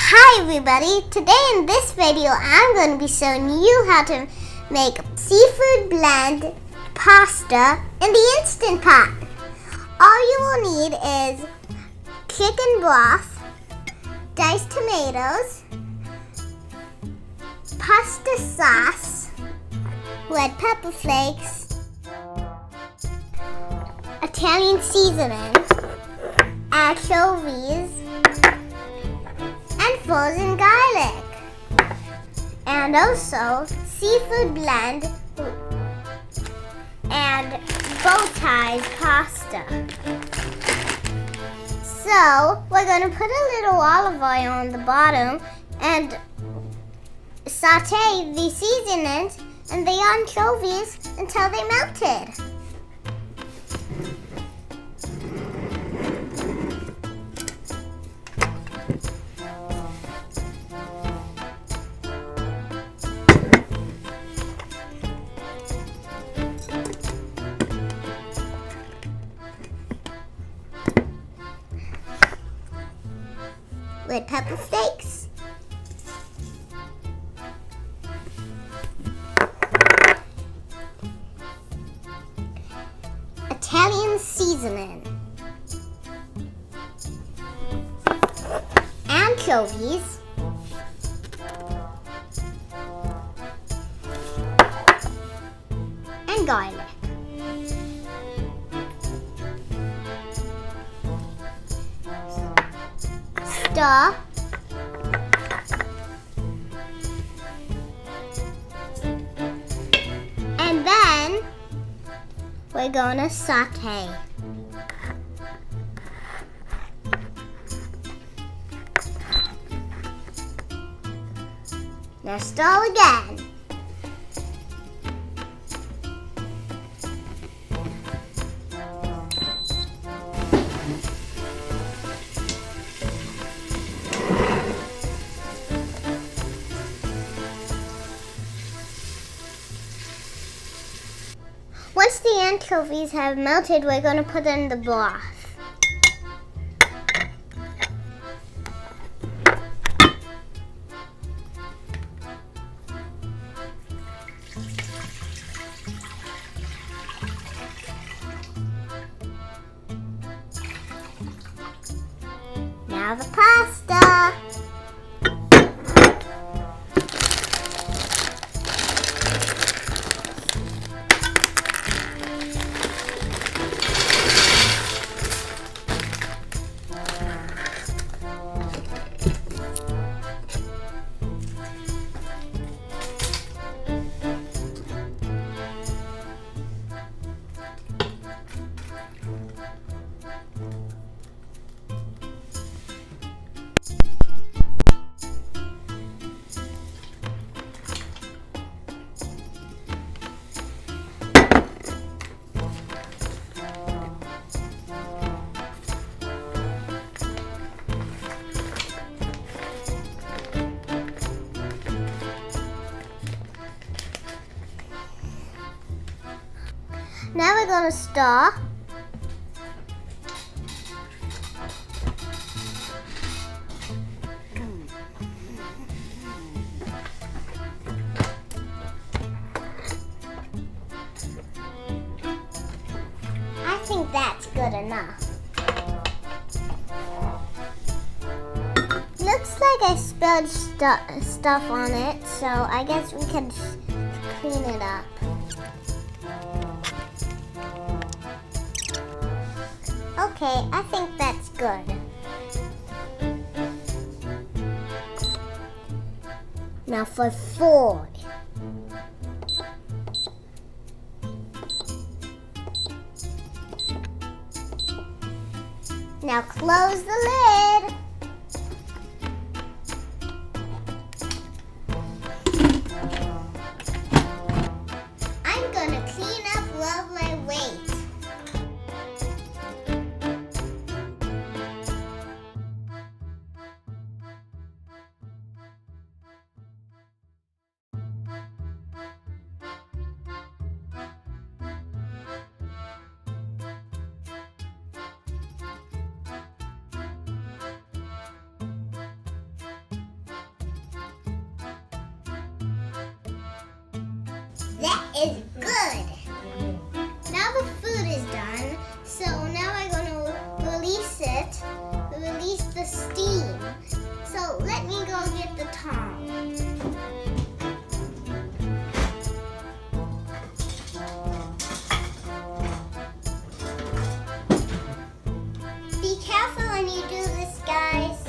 Hi everybody, today in this video I'm going to be showing you how to make seafood blend pasta in the Instant Pot. All you will need is chicken broth, diced tomatoes, pasta sauce, red pepper flakes, Italian seasoning, anchovies, and frozen garlic, and also seafood blend and bowtie pasta. So we're going to put a little olive oil on the bottom and saute the seasonings and the anchovies until they melted. Red pepper flakes, Italian seasoning, anchovies, and garlic. Stir. And then we're going to saute. Now stir again. Once the anchovies have melted, we're going to put in the broth. Now the pasta. Now we're going to stir. I think that's good enough. Looks like I spilled stuff on it, so I guess we can clean it up. Okay, I think that's good. Now for food. Now close the lid. I'm gonna clean up above my weight. That is good. Now the food is done, so now I'm going to release it, release the steam. So let me go get the tongs. Be careful when you do this, guys.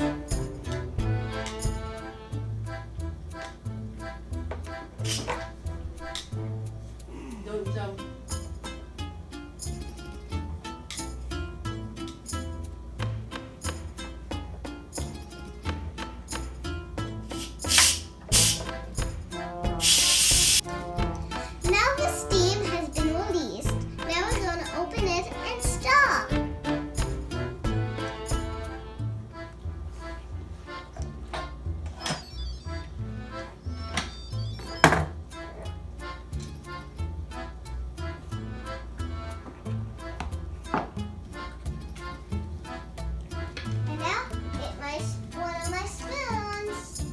Don't jump. Now the steam has been released. Now we're going to open it and stop. And now get one of my spoons.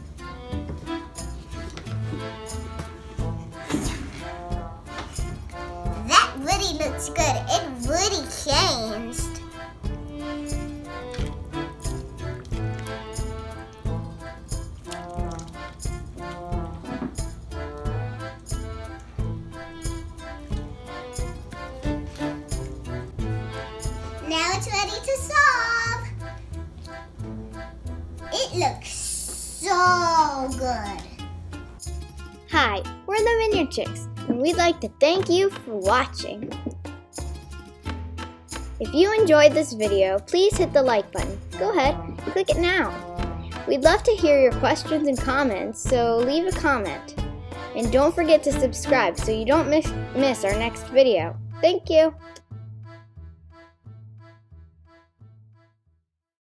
That really looks good. It really changed. Now it's ready to serve. It looks so good. Hi, we're the Vineyard Chicks, and we'd like to thank you for watching. If you enjoyed this video, please hit the like button. Go ahead and click it now. We'd love to hear your questions and comments, so leave a comment. And don't forget to subscribe so you don't miss our next video. Thank you.